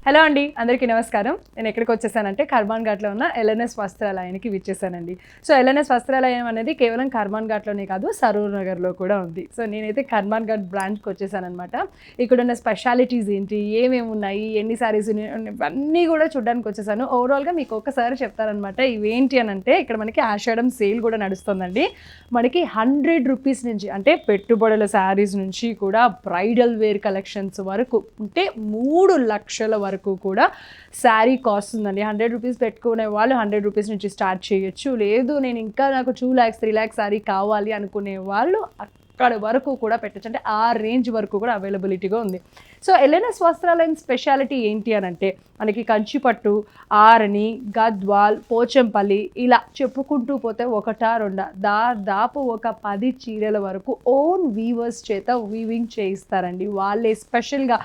Hello అండి, అందరికీ నమస్కారం. నేను ఎక్కడికి వచ్చేసానంటే కర్మాన్ ఘాట్లో ఉన్న ఎల్ఎన్ఎస్ వస్త్రాలయానికి విచ్చేసానండి. సో ఎల్ఎన్ఎస్ వస్త్రాలయం అనేది కేవలం కర్మాన్ ఘాట్లోనే కాదు, సరూర్ నగర్లో కూడా ఉంది. సో నేనైతే కర్మాన్ ఘాట్ బ్రాంచ్కి వచ్చేసానమాట. ఇక్కడ ఉన్న స్పెషాలిటీస్ ఏంటి, ఏమేమి ఉన్నాయి, ఎన్ని శారీస్ ఇవన్నీ కూడా చూడడానికి వచ్చేసాను. ఓవరాల్గా మీకు ఒక్కసారి చెప్తారనమాట. ఇవేంటి అని అంటే, ఇక్కడ మనకి ఆషాఢం సేల్ కూడా నడుస్తుందండి. మనకి 100 రూపీస్ నుంచి అంటే పెట్టుబడుల శారీస్ నుంచి కూడా బ్రైడల్ వేర్ కలెక్షన్స్ వరకు అంటే 3 లక్షల వరకు కూడా శారీ కాస్ట్ ఉందండి. 100 రూపీస్ పెట్టుకునే వాళ్ళు 100 రూపీస్ నుంచి స్టార్ట్ చేయొచ్చు. లేదు నేను ఇంకా నాకు 2 lakhs 3 lakhs శారీ కావాలి అనుకునే వాళ్ళు అక్కడ వరకు కూడా పెట్టచ్చు. అంటే ఆ రేంజ్ వరకు కూడా అవైలబిలిటీగా ఉంది. సో ఎల్ఎన్ఎస్ వస్త్రాలయం స్పెషాలిటీ ఏంటి అని అంటే, మనకి కంచిపట్టు, ఆరణి, గద్వాల్, పోచంపల్లి ఇలా చెప్పుకుంటూ పోతే ఒకటా రెండా దాదాపు ఒక 10 చీరల వరకు ఓన్ వీవర్స్ చేత వీవింగ్ చేయిస్తారండి. వాళ్ళే స్పెషల్గా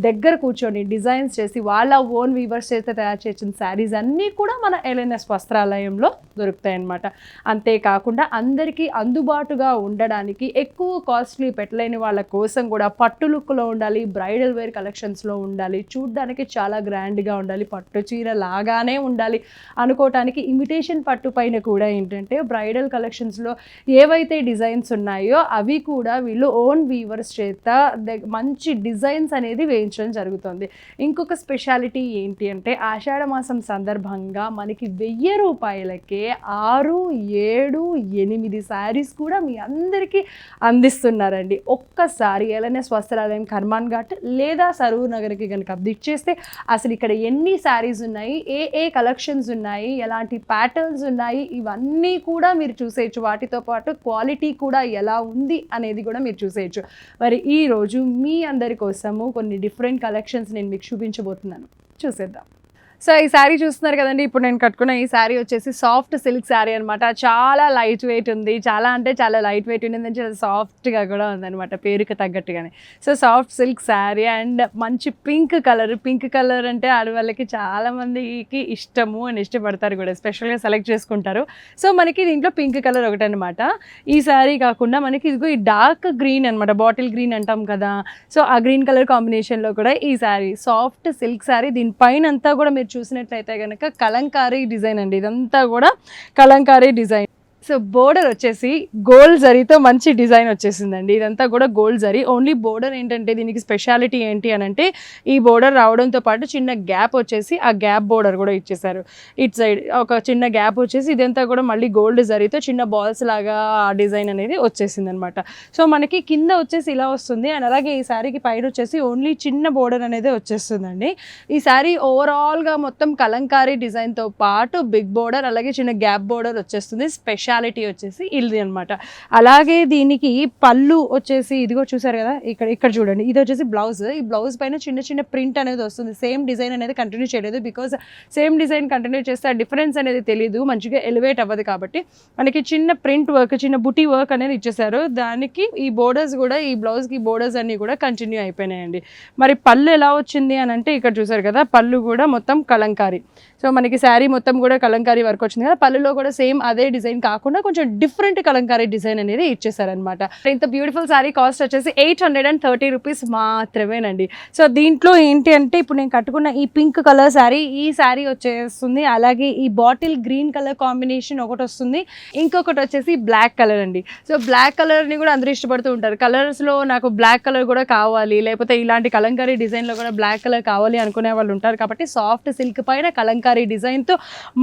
దగ్గర కూర్చొని డిజైన్స్ చేసి వాళ్ళ ఓన్ వీవర్స్ చేత తయారు చేసిన శారీస్ అన్నీ కూడా మన ఎల్ఎన్ఎస్ వస్త్రాలయంలో దొరుకుతాయి అన్నమాట. అంతేకాకుండా అందరికీ అందుబాటుగా ఉండడానికి ఎక్కువ కాస్ట్లీ పెట్టలేని వాళ్ళ కోసం కూడా పట్టు లుక్లో ఉండాలి, బ్రైడల్ వేర్ కలెక్షన్స్లో ఉండాలి, చూడ్డానికి చాలా గ్రాండ్గా ఉండాలి, పట్టు చీర లాగానే ఉండాలి అనుకోవటానికి ఇమిటేషన్ పట్టు పైన కూడా ఏంటంటే బ్రైడల్ కలెక్షన్స్లో ఏవైతే డిజైన్స్ ఉన్నాయో అవి కూడా వీళ్ళు ఓన్ వీవర్స్ చేత మంచి డిజైన్స్ అనేది వేయించడం జరుగుతుంది. ఇంకొక స్పెషాలిటీ ఏంటి అంటే, ఆషాఢ మాసం సందర్భంగా మనకి 1000 రూపాయలకే 6, 7, 8 శారీస్ కూడా మీ అందరికీ అందిస్తున్నారండి. ఒక్కసారి ఎల్ఎన్ఎస్ వస్త్రాలయం కర్మాన్ ఘాట్ లేదా సరూర్ నగర్కి కనుక విజిట్ చేస్తే అసలు ఇక్కడ ఎన్ని శారీస్ ఉన్నాయి, ఏ కలెక్షన్స్ ఉన్నాయి, ఎలాంటి ప్యాటర్న్స్ ఉన్నాయి, ఇవన్నీ కూడా మీరు చూసేయచ్చు. వాటితో పాటు క్వాలిటీ కూడా ఎలా ఉంది అనేది కూడా మీరు చూసేయచ్చు. మరి ఈరోజు మీ అందరి కోసము కొన్ని డిఫరెంట్ కలెక్షన్స్ నేను మీకు చూపించబోతున్నాను. చూసేద్దాం. సో ఈ శారీ చూస్తున్నారు కదండి, ఇప్పుడు నేను కట్టుకున్న ఈ శారీ వచ్చేసి సాఫ్ట్ సిల్క్ శారీ అనమాట. చాలా లైట్ వెయిట్ ఉంది, చాలా అంటే చాలా లైట్ వెయిట్ ఉంది, చాలా సాఫ్ట్గా కూడా ఉందన్నమాట, పేరుకి తగ్గట్టుగానే. So soft silk sari and మంచి పింక్ కలర్ అంటే ఆడవాళ్ళకి చాలామందికి ఇష్టము అండ్ ఇష్టపడతారు కూడా, స్పెషల్గా సెలెక్ట్ చేసుకుంటారు. సో మనకి దీంట్లో పింక్ కలర్ ఒకటి అనమాట. ఈ శారీ కాకుండా మనకి ఇదిగో ఈ డార్క్ గ్రీన్ అనమాట, బాటిల్ గ్రీన్ అంటాం కదా, సో ఆ గ్రీన్ కలర్ కాంబినేషన్లో కూడా ఈ శారీ సాఫ్ట్ సిల్క్ శారీ. దీనిపైన అంతా కూడా మీరు చూసినట్లయితే కనుక కలంకారీ డిజైన్ అండి, ఇదంతా కూడా కలంకారీ డిజైన్. సో బోర్డర్ వచ్చేసి గోల్డ్ జరీతో మంచి డిజైన్ వచ్చేసిందండి. ఇదంతా కూడా గోల్డ్ జరీ. ఓన్లీ బోర్డర్ ఏంటంటే దీనికి స్పెషాలిటీ ఏంటి అని అంటే, ఈ బోర్డర్ రావడంతో పాటు చిన్న గ్యాప్ వచ్చేసి ఆ గ్యాప్ బోర్డర్ కూడా ఇచ్చేసారు. ఇటు సైడ్ ఒక చిన్న గ్యాప్ వచ్చేసి ఇదంతా కూడా మళ్ళీ గోల్డ్ జరీతో చిన్న బాల్స్ లాగా ఆ డిజైన్ అనేది వచ్చేసింది అనమాట. సో మనకి కింద వచ్చేసి ఇలా వస్తుంది అండ్ అలాగే ఈ శారీకి పైన వచ్చేసి ఓన్లీ చిన్న బోర్డర్ అనేది వచ్చేస్తుందండి. ఈ శారీ ఓవరాల్గా మొత్తం కలంకారీ డిజైన్తో పాటు బిగ్ బోర్డర్ అలాగే చిన్న గ్యాప్ బోర్డర్ వచ్చేస్తుంది. స్పెషాలిటీ వచ్చేసి ఇది అనమాట. అలాగే దీనికి పళ్ళు వచ్చేసి ఇదిగో చూసారు కదా, ఇక్కడ చూడండి, ఇది వచ్చేసి బ్లౌజ్. ఈ బ్లౌజ్ పైన చిన్న ప్రింట్ అనేది వస్తుంది. సేమ్ డిజైన్ అనేది కంటిన్యూ చేయలేదు, బికాజ్ సేమ్ డిజైన్ కంటిన్యూ చేస్తే ఆ డిఫరెన్స్ అనేది తెలియదు, మంచిగా ఎలివేట్ అవ్వదు. కాబట్టి మనకి చిన్న ప్రింట్ వర్క్, చిన్న బుటీ వర్క్ అనేది ఇచ్చేసారు. దానికి ఈ బోర్డర్స్ కూడా, ఈ బ్లౌజ్కి బోర్డర్స్ అన్నీ కూడా కంటిన్యూ అయిపోయినాయండి. మరి పళ్ళు ఎలా వచ్చింది అని అంటే, ఇక్కడ చూసారు కదా, పళ్ళు కూడా మొత్తం కలంకారీ. సో మనకి శారీ మొత్తం కూడా కలంకారీ వర్క్ వచ్చింది కదా, పళ్ళులో కూడా సేమ్ అదే డిజైన్ కాకుండా కొంచెం డిఫరెంట్ కలంకారీ డిజైన్ అనేది ఇచ్చేసారనమాట. ఇంత బ్యూటిఫుల్ శారీ కాస్ట్ వచ్చేసి 830 రూపీస్ మాత్రమేనండి. సో దీంట్లో ఏంటి అంటే, ఇప్పుడు నేను కట్టుకున్న ఈ పింక్ కలర్ శారీ, ఈ శారీ వచ్చేస్తుంది. అలాగే ఈ బాటిల్ గ్రీన్ కలర్ కాంబినేషన్ ఒకటి వస్తుంది, ఇంకొకటి వచ్చేసి బ్లాక్ కలర్ అండి. సో బ్లాక్ కలర్ని కూడా అందరూ ఇష్టపడుతూ ఉంటారు. కలర్స్లో నాకు బ్లాక్ కలర్ కూడా కావాలి, లేకపోతే ఇలాంటి కలంకారీ డిజైన్లో కూడా బ్లాక్ కలర్ కావాలి అనుకునే వాళ్ళు ఉంటారు. కాబట్టి సాఫ్ట్ సిల్క్ పైన కలంకారీ డిజైన్తో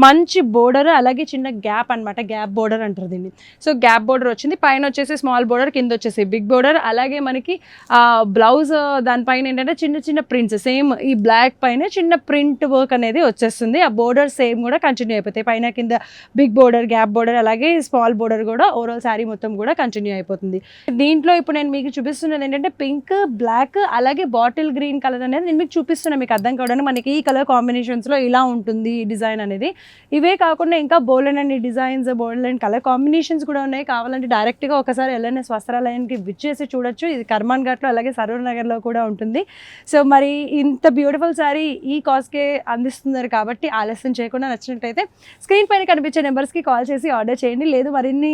మంచి బోర్డర్, అలాగే చిన్న గ్యాప్ అనమాట, గ్యాప్ బోర్డర్ అంటారు దీన్ని. సో గ్యాప్ బోర్డర్ వచ్చింది, పైన వచ్చేసి స్మాల్ బోర్డర్, కింద వచ్చేసి బిగ్ బోర్డర్. అలాగే మనకి బ్లౌజ్ దానిపైన ఏంటంటే చిన్న ప్రింట్స్, సేమ్ ఈ బ్లాక్ పైన చిన్న ప్రింట్ వర్క్ అనేది వచ్చేస్తుంది. ఆ బోర్డర్ సేమ్ కూడా కంటిన్యూ అయిపోతాయి, పైన కింద బిగ్ బోర్డర్, గ్యాప్ బోర్డర్, అలాగే స్మాల్ బోర్డర్ కూడా ఓవరాల్ శారీ మొత్తం కూడా కంటిన్యూ అయిపోతుంది. దీంట్లో ఇప్పుడు నేను మీకు చూపిస్తున్నది ఏంటంటే పింక్, బ్లాక్, అలాగే బాటిల్ గ్రీన్ కలర్ అనేది నేను మీకు చూపిస్తున్నాను, మీకు అర్థం కావడానికి. మనకి ఈ కలర్ కాంబినేషన్స్లో ఇలా ఉంటుంది ఈ డిజైన్ అనేది. ఇవే కాకుండా ఇంకా bold and designs, bold and different colour combinations కూడా ఉన్నాయి. కావాలంటే డైరెక్ట్గా ఒకసారి ఎల్ఎన్ఎస్ వస్త్రాలయానికి విచ్చేసి చూడొచ్చు. ఇది కర్మాన్ ఘాట్లో అలాగే సరూర్ నగర్లో కూడా ఉంటుంది. సో మరి ఇంత బ్యూటిఫుల్ శారీ ఈ కాస్ట్కే అందిస్తున్నారు కాబట్టి ఆలస్యం చేయకుండా నచ్చినట్టయితే స్క్రీన్ పైన కనిపించే నెంబర్స్కి కాల్ చేసి ఆర్డర్ చేయండి. లేదు మరిన్ని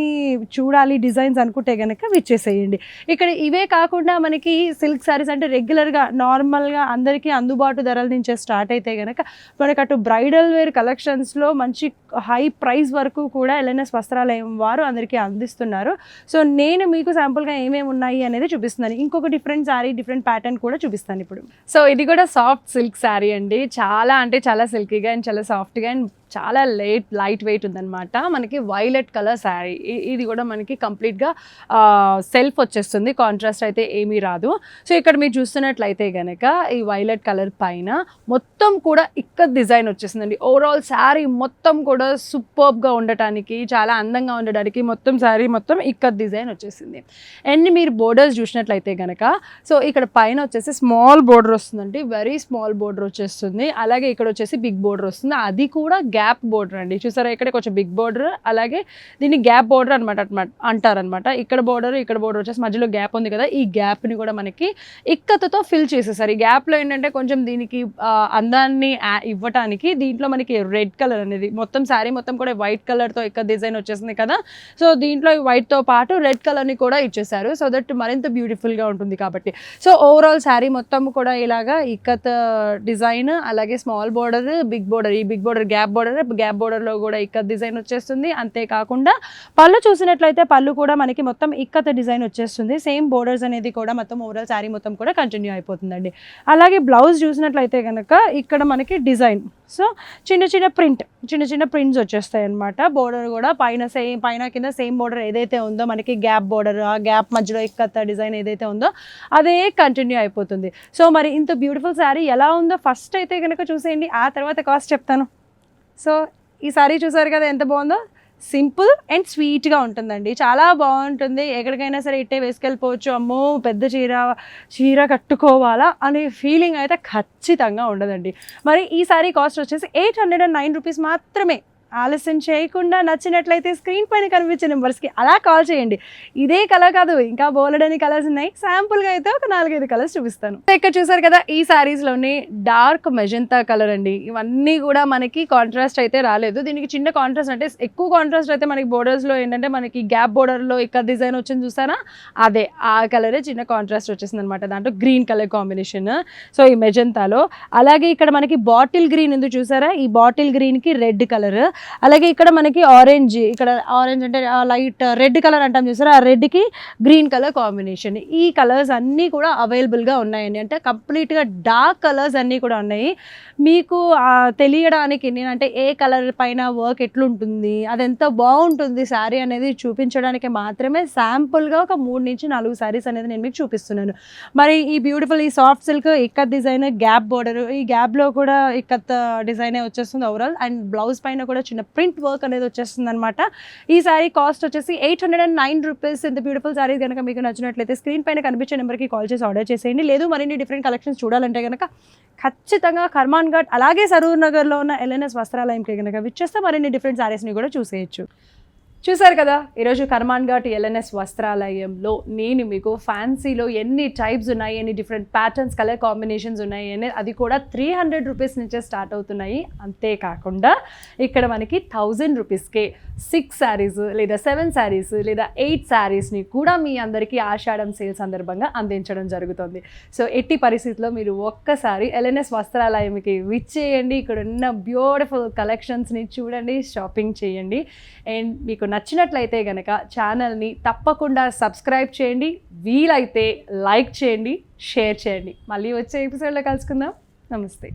చూడాలి డిజైన్స్ అనుకుంటే కనుక విచ్చేసేయండి. ఇక్కడ ఇవే కాకుండా మనకి సిల్క్ శారీస్ అంటే రెగ్యులర్గా నార్మల్గా అందరికీ అందుబాటు ధరల నుంచే స్టార్ట్ అయితే కనుక మనకు అటు బ్రైడల్ వేర్ కలెక్షన్స్లో మంచి హై ప్రైస్ వరకు కూడా ఎల్ఎన్ఎస్ వస్త్రాలయం వారు అందరికీ అందిస్తున్నారు. సో నేను మీకు శాంపుల్గా ఏమేమి ఉన్నాయి అనేది చూపిస్తున్నాను. ఇంకొక డిఫరెంట్ శారీ డిఫరెంట్ ప్యాటర్న్ కూడా చూపిస్తాను ఇప్పుడు. సో ఇది కూడా సాఫ్ట్ సిల్క్ శారీ అండి. చాలా అంటే చాలా సిల్కీగా అండ్ చాలా సాఫ్ట్గా అండ్ చాలా లైట్ వెయిట్ ఉందన్నమాట. మనకి వైలెట్ కలర్ శారీ. ఇది కూడా మనకి కంప్లీట్గా సెల్ఫ్ వచ్చేస్తుంది, కాంట్రాస్ట్ అయితే ఏమీ రాదు. సో ఇక్కడ మీరు చూస్తున్నట్లయితే కనుక ఈ వైలెట్ కలర్ పైన మొత్తం కూడా ఇక్కత్ డిజైన్ వచ్చేసిందండి. ఓవరాల్ శారీ మొత్తం కూడా సూపర్బ్గా ఉండటానికి, చాలా అందంగా ఉండడానికి మొత్తం శారీ మొత్తం ఇక్కత్ డిజైన్ వచ్చేసింది. అండ్ మీరు బోర్డర్స్ చూసినట్లయితే కనుక సో ఇక్కడ పైన వచ్చేసి స్మాల్ బోర్డర్ వస్తుందండి, వెరీ స్మాల్ బోర్డర్ వచ్చేస్తుంది. అలాగే ఇక్కడ వచ్చేసి బిగ్ బోర్డర్ వస్తుంది, అది కూడా గ్యాప్ బోర్డర్ అండి. చూసారా ఇక్కడ కొంచెం బిగ్ బోర్డర్, అలాగే దీన్ని గ్యాప్ బోర్డర్ అంటారనమాట. ఇక్కడ బోర్డర్ వచ్చేసి మధ్యలో గ్యాప్ ఉంది కదా, ఈ గ్యాప్ని కూడా మనకి ఇక్కతతో ఫిల్ చేసేసారు. ఈ గ్యాప్లో ఏంటంటే కొంచెం దీనికి అందాన్ని ఇవ్వటానికి దీంట్లో మనకి రెడ్ కలర్ అనేది మొత్తం శారీ మొత్తం కూడా వైట్ కలర్తో ఇక్కత్ డిజైన్ వచ్చేసింది కదా. సో దీంట్లో వైట్తో పాటు రెడ్ కలర్ని కూడా ఇచ్చేసారు, సో దట్ మరింత బ్యూటిఫుల్గా ఉంటుంది కాబట్టి. సో ఓవరాల్ శారీ మొత్తం కూడా ఇలాగా ఇక్కత్ డిజైన్, అలాగే స్మాల్ బోర్డర్, బిగ్ బోర్డర్, ఈ బిగ్ బోర్డర్ గ్యాప్ బోర్డర్లో కూడా ఇక్కత్ డిజైన్ వచ్చేస్తుంది. అంతేకాకుండా పళ్ళు చూసినట్లయితే పళ్ళు కూడా మనకి మొత్తం ఇక్కత్ డిజైన్ వచ్చేస్తుంది. సేమ్ బోర్డర్స్ అనేది కూడా మొత్తం ఓవరాల్ శారీ మొత్తం కూడా కంటిన్యూ అయిపోతుందండి. అలాగే బ్లౌజ్ చూసినట్లయితే కనుక ఇక్కడ మనకి డిజైన్, సో చిన్న ప్రింట్స్ వచ్చేస్తాయి అనమాట. బోర్డర్ కూడా పైన కింద సేమ్ బోర్డర్ ఏదైతే ఉందో మనకి గ్యాప్ బోర్డర్, ఆ గ్యాప్ మధ్యలో ఇక్కత్ డిజైన్ ఏదైతే ఉందో అదే కంటిన్యూ అయిపోతుంది. సో మరి ఇంత బ్యూటిఫుల్ శారీ ఎలా ఉందో ఫస్ట్ అయితే కనుక చూసేయండి, ఆ తర్వాత కాస్ట్ చెప్తాను. సో ఈ శారీ చూసారు కదా ఎంత బాగుందో, సింపుల్ అండ్ స్వీట్గా ఉంటుందండి, చాలా బాగుంటుంది. ఎక్కడికైనా సరే ఇట్టే వేసుకెళ్ళిపోవచ్చు. అమ్మో పెద్ద చీర కట్టుకోవాలా అనే ఫీలింగ్ అయితే ఖచ్చితంగా ఉండదండి. మరి ఈ శారీ కాస్ట్ వచ్చేసి 809 రూపీస్ మాత్రమే. ఆలస్యం చేయకుండా నచ్చినట్లయితే స్క్రీన్ పైన కనిపించే నెంబర్స్కి అలా కాల్ చేయండి. ఇదే కలర్ కాదు, ఇంకా బోలెడని కలర్స్ ఉన్నాయి. శాంపుల్గా అయితే ఒక 4-5 కలర్స్ చూపిస్తాను. ఇక్కడ చూసారు కదా ఈ శారీస్లోని డార్క్ మెజెంతా కలర్ అండి. ఇవన్నీ కూడా మనకి కాంట్రాస్ట్ అయితే రాలేదు. దీనికి చిన్న కాంట్రాస్ట్ అంటే ఎక్కువ కాంట్రాస్ట్ అయితే మనకి బోర్డర్స్లో ఏంటంటే మనకి గ్యాప్ బోర్డర్లో ఇక్కడ డిజైన్ వచ్చింది చూసారా, అదే ఆ కలరే చిన్న కాంట్రాస్ట్ వచ్చేసింది అనమాట. దాంట్లో గ్రీన్ కలర్ కాంబినేషన్. సో ఈ మెజెంతాలో అలాగే ఇక్కడ మనకి బాటిల్ గ్రీన్ ఉంది చూసారా, ఈ బాటిల్ గ్రీన్కి రెడ్ కలర్, అలాగే ఇక్కడ మనకి ఆరెంజ్, ఇక్కడ ఆరెంజ్ అంటే లైట్ రెడ్ కలర్ అంటాం చూసారా, ఆ రెడ్కి గ్రీన్ కలర్ కాంబినేషన్. ఈ కలర్స్ అన్నీ కూడా అవైలబుల్గా ఉన్నాయండి. అంటే కంప్లీట్గా డార్క్ కలర్స్ అన్నీ కూడా ఉన్నాయి. మీకు తెలియడానికి నేనంటే ఏ కలర్ పైన వర్క్ ఎట్లుంటుంది, అది ఎంత బాగుంటుంది శారీ అనేది చూపించడానికి మాత్రమే శాంపుల్గా ఒక 3-4 శారీస్ అనేది నేను మీకు చూపిస్తున్నాను. మరి ఈ బ్యూటిఫుల్ ఈ soft silk ikat design, gap border, ఈ గ్యాప్లో కూడా ఇక్కత్ డిజైనే వచ్చేస్తుంది ఓవరాల్. అండ్ బ్లౌజ్ పైన కూడా చిన్న ప్రింట్ వర్క్ అనేది వచ్చేస్తుంది అనమాట. ఈ శారీ కాస్ట్ వచ్చేసి 809 రూపీస్. ఇంత బ్యూటిఫుల్ శారీ కనుక మీకు నచ్చినట్లయితే స్క్రీన్ పైన కనిపించే నెంబర్కి కాల్ చేసి ఆర్డర్ చేసేయండి. లేదు మరిన్ని డిఫరెంట్ కలెక్షన్స్ చూడాలంటే కనుక ఖచ్చితంగా కర్మాన్ ఘాట్ అలాగే సరూర్ నగర్లో ఉన్న ఎల్ఎన్ఎస్ వస్త్రాలయంకి కనుక విచ్చేస్తే మరిన్ని డిఫరెంట్ శారీస్ని కూడా చూసేయచ్చు. చూసారు కదా ఈరోజు కర్మాన్ ఘాట్ ఎల్ఎన్ఎస్ వస్త్రాలయంలో నేను మీకు ఫ్యాన్సీలో ఎన్ని టైప్స్ ఉన్నాయి, ఎన్ని డిఫరెంట్ ప్యాటర్న్స్, కలర్ కాంబినేషన్స్ ఉన్నాయి అని, అది కూడా 300 రూపీస్ నుంచే స్టార్ట్ అవుతున్నాయి. అంతేకాకుండా ఇక్కడ మనకి 1000 రూపీస్కే 6 శారీస్ లేదా 7 శారీస్ లేదా 8 శారీస్ని కూడా మీ అందరికీ ఆషాఢం సేల్ సందర్భంగా అందించడం జరుగుతుంది. సో ఎట్టి పరిస్థితుల్లో మీరు ఒక్కసారి ఎల్ఎన్ఎస్ వస్త్రాలయంకి విచ్చేయండి, ఇక్కడ ఉన్న బ్యూటిఫుల్ కలెక్షన్స్ని చూడండి, షాపింగ్ చేయండి. అండ్ మీకు నచ్చినట్లయితే కనుక ఛానల్ని తప్పకుండా సబ్స్క్రైబ్ చేయండి, వీలైతే లైక్ చేయండి, షేర్ చేయండి. మళ్ళీ వచ్చే ఎపిసోడ్లో కలుసుకుందాం. నమస్తే.